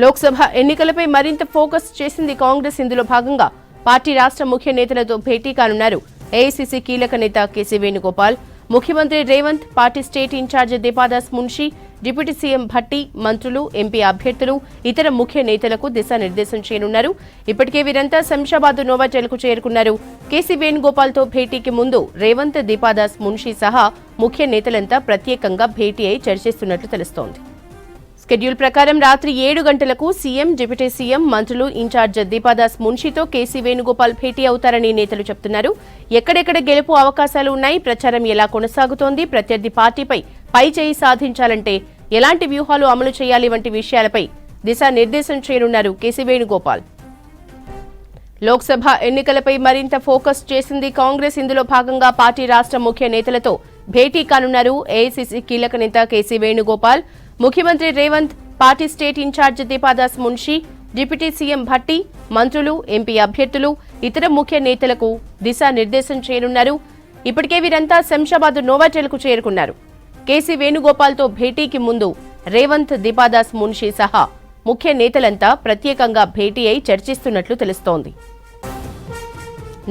లోక్సభ ఎన్నికలపై మరింత ఫోకస్ చేసింది కాంగ్రెస్. ఇందులో భాగంగా పార్టీ రాష్ట్ర ముఖ్య నేతలతో భేటీ కానున్నారు ఏఐసీసీ కీలక నేత కేసీ వేణుగోపాల్. ముఖ్యమంత్రి Revanth, party state incharge Deepadas Munshi, deputy CM Bhatti, మంత్రులు, ఎంపీ అభ్యర్థులు, ఇతర ముఖ్య నేతలకు దిశానిర్దేశం చేయనున్నారు. ఇప్పటికే వీరంతా శంషాబాద్ నోవాటెల్కు చేరుకున్నారు. కేసీ వేణుగోపాల్తో భేటీకి ముందు రేవంత్, దీపాదాస్ మున్షి సహా ముఖ్య నేతలంతా ప్రత్యేకంగా భేటీ అయి చర్చిస్తున్నట్లు తెలుస్తోంది. షెడ్యూల్ ప్రకారం రాత్రి 7 గంటలకు సీఎం, డిప్యూటీ సీఎం, మంత్రులు, ఇన్ఛార్జ్ దీపాదాస్ మున్షితో కేసీ వేణుగోపాల్ భేటీ అవుతారని నేతలు చెబుతున్నారు. ఎక్కడెక్కడ గెలుపు అవకాశాలు ఉన్నాయి, ప్రచారం ఎలా కొనసాగుతోంది, ప్రత్యర్థి పార్టీపై పై చేయి సాధించాలంటే ఎలాంటి వ్యూహాలు అమలు చేయాలి వంటి విషయాలపై దిశానిర్దేశం చేయనున్నారు కేసీ వేణుగోపాల్. లోక్సభ ఎన్నికలపై మరింత ఫోకస్ చేసింది కాంగ్రెస్. ఇందులో భాగంగా పార్టీ రాష్ట్ర ముఖ్య నేతలతో భేటీ కానున్నారు ఏఐసీసీ కీలక నేత కేసీ వేణుగోపాల్. ముఖ్యమంత్రి Revanth, party state incharge Deepadas Munshi, deputy CM Bhatti, మంత్రులు, ఎంపీ అభ్యర్థులు, ఇతర ముఖ్య నేతలకు దిశానిర్దేశం చేయనున్నారు. ఇప్పటికే వీరంతా శంషాబాద్ నోవాటెల్కు చేరుకున్నారు. కేసీ వేణుగోపాల్తో భేటీకి ముందు రేవంత్, దీపాదాస్ మున్షి సహా ముఖ్య నేతలంతా ప్రత్యేకంగా భేటీ అయి చర్చిస్తున్నట్లు తెలుస్తోంది.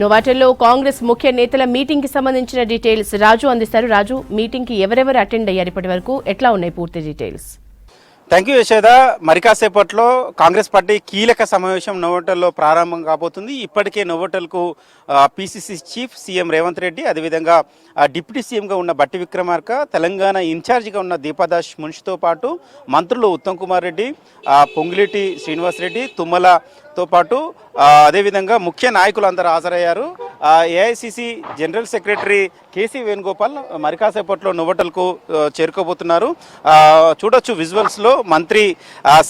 నోవాటెల్లో కాంగ్రెస్ ముఖ్య నేతల మీటింగ్ కి సంబంధించిన డీటెయిల్స్ రాజు అందిస్తారు. రాజు, మీటింగ్ కి ఎవరెవరు అటెండ్ అయ్యారు, ఇప్పటి వరకు ఎట్లా ఉన్నాయి పూర్తి డీటెయిల్స్? Thank you Yashoda. మరి కాసేపట్లో కాంగ్రెస్ పార్టీ కీలక సమావేశం నోవోటల్లో ప్రారంభం కాబోతుంది. ఇప్పటికే నోవోటల్కు PCC chief CM Revanth Reddy, అదేవిధంగా డిప్యూటీ సీఎంగా ఉన్న బట్టి విక్రమార్క, తెలంగాణ ఇన్ఛార్జిగా ఉన్న దీపాదాస్ మున్షితో పాటు మంత్రులు ఉత్తమ్ కుమార్ రెడ్డి, పొంగులేటి శ్రీనివాస్ రెడ్డి, తుమ్మలతో పాటు అదేవిధంగా ముఖ్య నాయకులు అందరూ హాజరయ్యారు. AICC general secretary KC Venugopal మరి కాసేపట్లో నోవోటల్కు చేరుకోబోతున్నారు. చూడొచ్చు విజువల్స్లో మంత్రి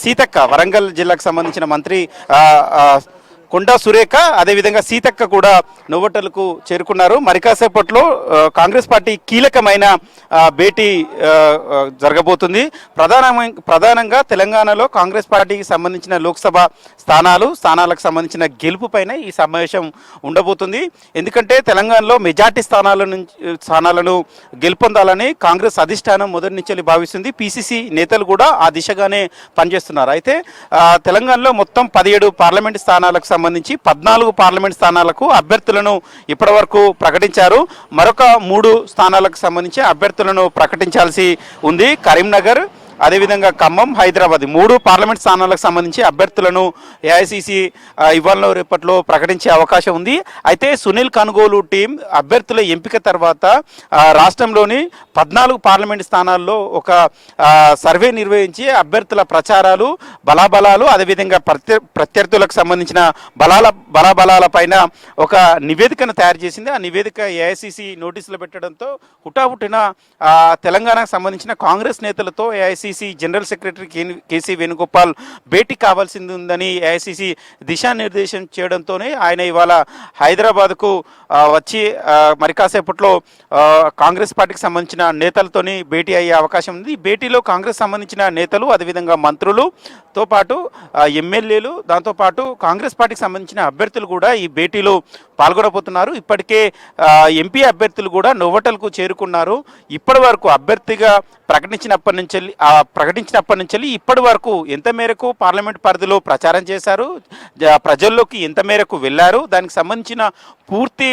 సీతక్క, వరంగల్ జిల్లాకు సంబంధించిన మంత్రి కొండా సురేఖ, అదేవిధంగా సీతక్క కూడా నోవోటల్కు చేరుకున్నారు. మరి కాసేపట్లో కాంగ్రెస్ పార్టీ కీలకమైన భేటీ జరగబోతుంది. ప్రధానంగా తెలంగాణలో కాంగ్రెస్ పార్టీకి సంబంధించిన లోక్సభ స్థానాలకు సంబంధించిన గెలుపు పైన ఈ సమావేశం ఉండబోతుంది. ఎందుకంటే తెలంగాణలో మెజార్టీ స్థానాలను గెలుపొందాలని కాంగ్రెస్ అధిష్టానం మొదటి నుంచి భావిస్తుంది. పీసీసీ నేతలు కూడా ఆ దిశగానే పనిచేస్తున్నారు. అయితే తెలంగాణలో మొత్తం 17 పార్లమెంట్ స్థానాలకు సంబంధించి 14 పార్లమెంట్ స్థానాలకు అభ్యర్థులను ఇప్పటి వరకు ప్రకటించారు. మరొక 3 స్థానాలకు సంబంధించి అభ్యర్థులను ప్రకటించాల్సి ఉంది. కరీంనగర్, అదేవిధంగా ఖమ్మం, హైదరాబాద్ 3 పార్లమెంట్ స్థానాలకు సంబంధించి అభ్యర్థులను ఏఐసీసీ ఇవాళ రేపట్లో ప్రకటించే అవకాశం ఉంది. అయితే సునీల్ కనుగోలు టీం అభ్యర్థుల ఎంపిక తర్వాత రాష్ట్రంలోని 14 పార్లమెంట్ స్థానాల్లో ఒక సర్వే నిర్వహించి అభ్యర్థుల ప్రచారాలు, బలాబలాలు, అదేవిధంగా ప్రత్యర్థులకు సంబంధించిన బలాబలాల పైన ఒక నివేదికను తయారు చేసింది. ఆ నివేదిక ఏఐసీసీ నోటీసులు పెట్టడంతో హుటాహుటిన తెలంగాణకు సంబంధించిన కాంగ్రెస్ నేతలతో AICC general secretary KC Venugopal భేటీ కావాల్సింది ఉందని ఏఐసీసీ దిశానిర్దేశం చేయడంతోనే ఆయన ఇవాళ హైదరాబాద్కు వచ్చి మరి కాసేపట్లో కాంగ్రెస్ పార్టీకి సంబంధించిన నేతలతోని భేటీ అయ్యే అవకాశం ఉంది. ఈ భేటీలో కాంగ్రెస్ సంబంధించిన నేతలు, అదేవిధంగా మంత్రులతో పాటు ఎమ్మెల్యేలు, దాంతోపాటు కాంగ్రెస్ పార్టీకి సంబంధించిన అభ్యర్థులు కూడా ఈ భేటీలో పాల్గొనబోతున్నారు. ఇప్పటికే ఎంపీ అభ్యర్థులు కూడా నోవోటల్కు చేరుకున్నారు. ఇప్పటి వరకు అభ్యర్థిగా ప్రకటించినప్పటి నుంచి ఇప్పటి వరకు ఎంత మేరకు పార్లమెంట్ పరిధిలో ప్రచారం చేశారు, ప్రజల్లోకి ఎంత మేరకు వెళ్ళారు, దానికి సంబంధించిన పూర్తి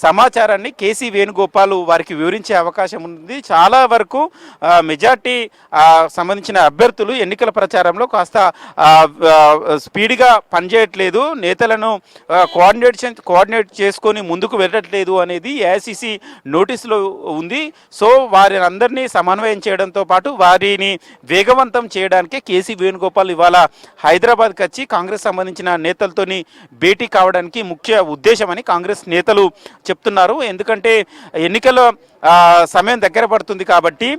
సమాచారాన్ని కేసీ వేణుగోపాల్ వారికి వివరించే అవకాశం ఉంది. చాలా వరకు మెజార్టీ సంబంధించిన అభ్యర్థులు ఎన్నికల ప్రచారంలో కాస్త స్పీడ్గా పనిచేయట్లేదు, నేతలను కోఆర్డినేట్ చేసుకొని ముందుకు వెళ్ళట్లేదు అనేది ఏఐసీసీ నోటీసులో ఉంది. సో వారిని అందరినీ సమన్వయం చేయడంతో పాటు వారిని వేగవంతం చేయడానికి కేసీ వేణుగోపాల్ ఇవాళ హైదరాబాద్కి వచ్చి కాంగ్రెస్ సంబంధించిన నేతలతోని భేటీ కావడానికి ముఖ్య ఉద్దేశమని కాంగ్రెస్ నేతలు చెప్తున్నారు. ఎందుకంటే ఎన్నికల సమయం దగ్గర పడుతుంది కాబట్టి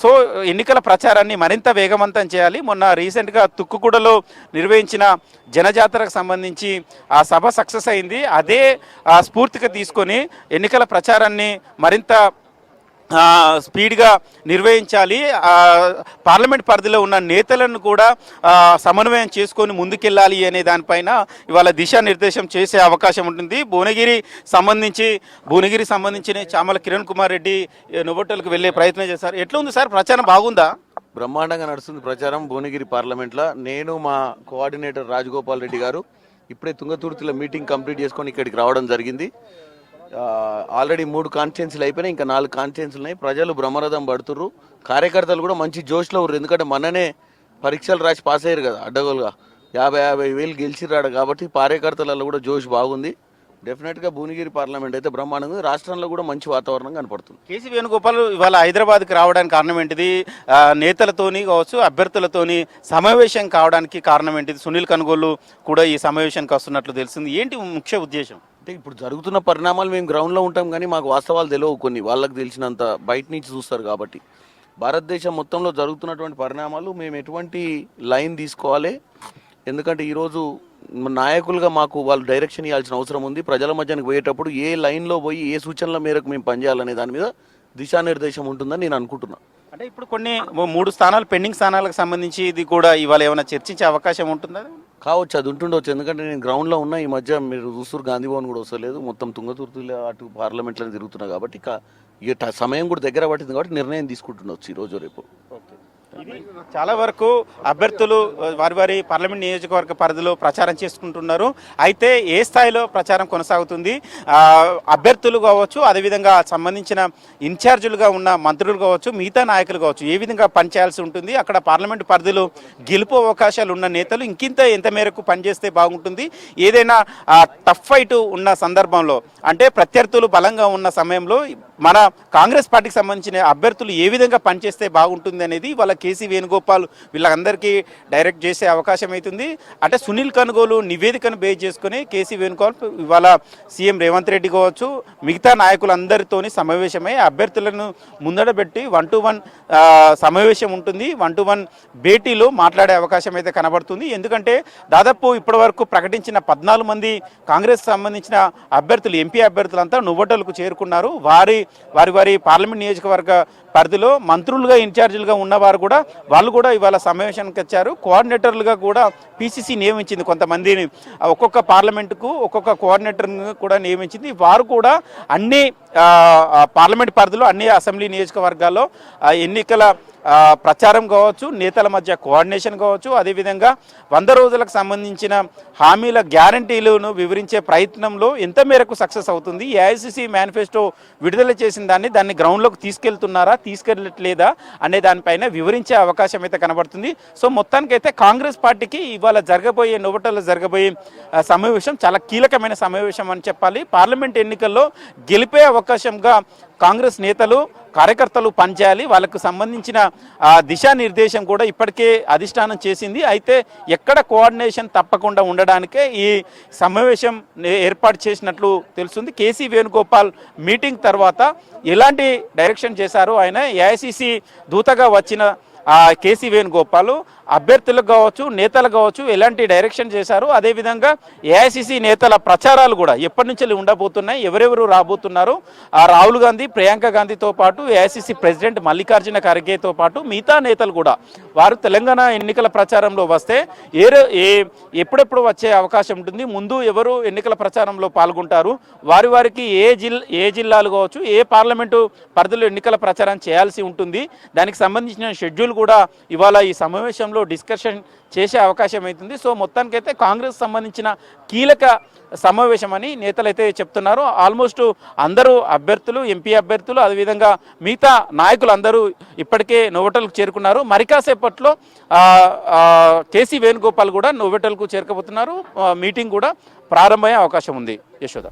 సో ఎన్నికల ప్రచారాన్ని మరింత వేగవంతం చేయాలి. మొన్న రీసెంట్గా తుక్కుగూడలో నిర్వహించిన జనజాతరకు సంబంధించి ఆ సభ సక్సెస్ అయింది. అదే స్ఫూర్తిగా తీసుకొని ఎన్నికల ప్రచారాన్ని మరింత స్పీడ్గా నిర్వహించాలి. పార్లమెంట్ పరిధిలో ఉన్న నేతలను కూడా సమన్వయం చేసుకొని ముందుకెళ్ళాలి అనే దానిపైన ఇవాళ దిశానిర్దేశం చేసే అవకాశం ఉంటుంది. భువనగిరి సంబంధించిన చామల కిరణ్ కుమార్ రెడ్డి నోవోటల్కి వెళ్ళే ప్రయత్నం చేశారు. ఎట్లా ఉంది సార్, ప్రచారం బాగుందా? బ్రహ్మాండంగా నడుస్తుంది ప్రచారం భువనగిరి పార్లమెంట్లో. నేను మా కోఆర్డినేటర్ రాజగోపాల్ రెడ్డి గారు ఇప్పుడే తుంగతుర్తిలో మీటింగ్ కంప్లీట్ చేసుకొని ఇక్కడికి రావడం జరిగింది. ఆల్రెడీ 3 కాన్స్టిట్యున్సీలు అయిపోయినాయి, ఇంకా 4 కాన్స్టిట్యున్సీలు ఉన్నాయి. ప్రజలు బ్రహ్మరథం పడుతుర్రు, కార్యకర్తలు కూడా మంచి జోష్లో ఉర్రు. ఎందుకంటే మననే పరీక్షలు రాసి పాస్ అయ్యారు కదా అడ్డగోలుగా, 50,000 వేలు గెలిచిరాడు కాబట్టి కార్యకర్తలలో కూడా జోష్ బాగుంది. డెఫినెట్గా భువనగిరి పార్లమెంట్ అయితే బ్రహ్మాండంగా ఉంది. రాష్ట్రంలో కూడా మంచి వాతావరణం కనపడుతుంది. కేసీ వేణుగోపాల్ ఇవాళ హైదరాబాద్కి రావడానికి కారణం ఏంటిది? నేతలతోని కావచ్చు, అభ్యర్థులతోని సమావేశం కావడానికి కారణం ఏంటిది? సునీల్ కనుగోలు కూడా ఈ సమావేశానికి వస్తున్నట్లు తెలిసింది. ఏంటి ముఖ్య ఉద్దేశం? అంటే ఇప్పుడు జరుగుతున్న పరిణామాలు మేము గ్రౌండ్లో ఉంటాం కానీ మాకు వాస్తవాలు తెలియవు. కొన్ని వాళ్ళకి తెలిసినంత బయట నుంచి చూస్తారు కాబట్టి భారతదేశం మొత్తంలో జరుగుతున్నటువంటి పరిణామాలు మేము ఎటువంటి లైన్ తీసుకోవాలి, ఎందుకంటే ఈరోజు నాయకులుగా మాకు వాళ్ళు డైరెక్షన్ ఇవ్వాల్సిన అవసరం ఉంది. ప్రజల మధ్యానికి పోయేటప్పుడు ఏ లైన్లో పోయి ఏ సూచనల మేరకు మేము పనిచేయాలనే దాని మీద దిశానిర్దేశం ఉంటుందని నేను అనుకుంటున్నాను. అంటే ఇప్పుడు కొన్ని 3 స్థానాలు పెండింగ్ స్థానాలకు సంబంధించి ఇది కూడా ఇవాళ ఏమైనా చర్చించే అవకాశం ఉంటుందా? కావచ్చు, అది ఉంటుండవచ్చు. ఎందుకంటే నేను గ్రౌండ్లో ఉన్నా. ఈ మధ్య మీరు చూస్తారు గాంధీ భవన్ కూడా వస్తలేదు, మొత్తం తుంగతుర్తిలో అటు పార్లమెంట్లో తిరుగుతున్నా కాబట్టి ఇక సమయం కూడా దగ్గర పట్టింది కాబట్టి నిర్ణయం తీసుకుంటుండొచ్చు ఈరోజు రేపు. చాలా వరకు అభ్యర్థులు వారి వారి పార్లమెంట్ నియోజకవర్గ పరిధిలో ప్రచారం చేసుకుంటున్నారు. అయితే ఏ స్థాయిలో ప్రచారం కొనసాగుతుంది, అభ్యర్థులు కావచ్చు, అదేవిధంగా సంబంధించిన ఇన్ఛార్జీలుగా ఉన్న మంత్రులు కావచ్చు, మిగతా నాయకులు కావచ్చు, ఏ విధంగా పనిచేయాల్సి ఉంటుంది, అక్కడ పార్లమెంట్ పరిధిలో గెలుపు అవకాశాలు ఉన్న నేతలు ఎంత మేరకు పనిచేస్తే బాగుంటుంది, ఏదైనా టఫ్ ఫైట్ ఉన్న సందర్భంలో అంటే ప్రత్యర్థులు బలంగా ఉన్న సమయంలో మన కాంగ్రెస్ పార్టీకి సంబంధించిన అభ్యర్థులు ఏ విధంగా పనిచేస్తే బాగుంటుంది అనేది వాళ్ళ కేసీ వేణుగోపాల్ వీళ్ళందరికీ డైరెక్ట్ చేసే అవకాశం అవుతుంది. అంటే సునీల్ కనుగోలు నివేదికను బేస్ చేసుకుని కేసీ వేణుగోపాల్ ఇవాళ సీఎం రేవంత్ రెడ్డి కావచ్చు, మిగతా నాయకులందరితోని సమావేశమై అభ్యర్థులను ముందడబెట్టి 1-to-1 సమావేశం ఉంటుంది. 1-to-1 భేటీలో మాట్లాడే అవకాశం అయితే కనబడుతుంది. ఎందుకంటే దాదాపు ఇప్పటి వరకు ప్రకటించిన 14 మంది కాంగ్రెస్ సంబంధించిన అభ్యర్థులు, ఎంపీ అభ్యర్థులంతా నువ్వటలకు చేరుకున్నారు. వారి పార్లమెంట్ నియోజకవర్గ పరిధిలో మంత్రులుగా ఇన్ఛార్జీలుగా ఉన్నవారు కూడా వాళ్ళు కూడా ఇవాళ సమావేశానికి వచ్చారు. కోఆర్డినేటర్లుగా కూడా పీసీసీ నియమించింది కొంతమందిని, ఒక్కొక్క పార్లమెంటుకు ఒక్కొక్క కోఆర్డినేటర్ను కూడా నియమించింది. వారు కూడా అన్ని పార్లమెంట్ పరిధిలో అన్ని అసెంబ్లీ నియోజకవర్గాల్లో ఎన్నికల ప్రచారం కావచ్చు, నేతల మధ్య కోఆర్డినేషన్ కావచ్చు, అదేవిధంగా 100 రోజులకు సంబంధించిన హామీల గ్యారంటీలను వివరించే ప్రయత్నంలో ఎంత మేరకు సక్సెస్ అవుతుంది, ఏఐసిసి మేనిఫెస్టో విడుదల చేసిన దాన్ని గ్రౌండ్లోకి తీసుకెళ్తున్నారా, తీసుకెళ్ళట్లేదా అనే దానిపైన వివరించే అవకాశం అయితే కనబడుతుంది. సో మొత్తానికైతే కాంగ్రెస్ పార్టీకి ఇవాళ నోవటల్లో జరగబోయే సమావేశం చాలా కీలకమైన సమావేశం అని చెప్పాలి. పార్లమెంట్ ఎన్నికల్లో గెలిపే అవకాశంగా కాంగ్రెస్ నేతలు, కార్యకర్తలు పనిచేయాలి. వాళ్ళకు సంబంధించిన దిశానిర్దేశం కూడా ఇప్పటికే అధిష్టానం చేసింది. అయితే ఎక్కడ కోఆర్డినేషన్ తప్పకుండా ఉండడానికే ఈ సమావేశం ఏర్పాటు చేసినట్లు తెలుస్తుంది. కేసీ వేణుగోపాల్ మీటింగ్ తర్వాత ఎలాంటి డైరెక్షన్ చేశారు, ఆయన ఏఐసిసి దూతగా వచ్చిన కేసీ వేణుగోపాల్ అభ్యర్థులకు కావచ్చు, నేతలు కావచ్చు ఎలాంటి డైరెక్షన్ చేశారు, అదేవిధంగా ఏఐసిసి నేతల ప్రచారాలు కూడా ఎప్పటి నుంచి ఉండబోతున్నాయి, ఎవరెవరు రాబోతున్నారు, రాహుల్ గాంధీ, ప్రియాంక గాంధీతో పాటు ఏఐసిసి ప్రెసిడెంట్ మల్లికార్జున ఖర్గేతో పాటు మిగతా నేతలు కూడా వారు తెలంగాణ ఎన్నికల ప్రచారంలో వస్తే ఎప్పుడెప్పుడు వచ్చే అవకాశం ఉంటుంది, ముందు ఎవరు ఎన్నికల ప్రచారంలో పాల్గొంటారు, వారికి ఏ జిల్లాలు కావచ్చు, ఏ పార్లమెంటు పరిధిలో ఎన్నికల ప్రచారం చేయాల్సి ఉంటుంది, దానికి సంబంధించిన షెడ్యూల్ కూడా ఇవాళ ఈ సమావేశంలో డిస్కషన్ చేసే అవకాశం అవుతుంది. సో మొత్తానికైతే కాంగ్రెస్ సంబంధించిన కీలక సమావేశం అని నేతలైతే చెప్తున్నారు. ఆల్మోస్ట్ అందరూ అభ్యర్థులు, ఎంపీ అభ్యర్థులు, అదేవిధంగా మిగతా నాయకులు అందరూ ఇప్పటికే నోవటల్కు చేరుకున్నారు. మరి కాసేపట్లో కేసీ వేణుగోపాల్ కూడా నోవటల్కు చేరుకోబోతున్నారు. మీటింగ్ కూడా ప్రారంభమయ్యే అవకాశం ఉంది. యశోద.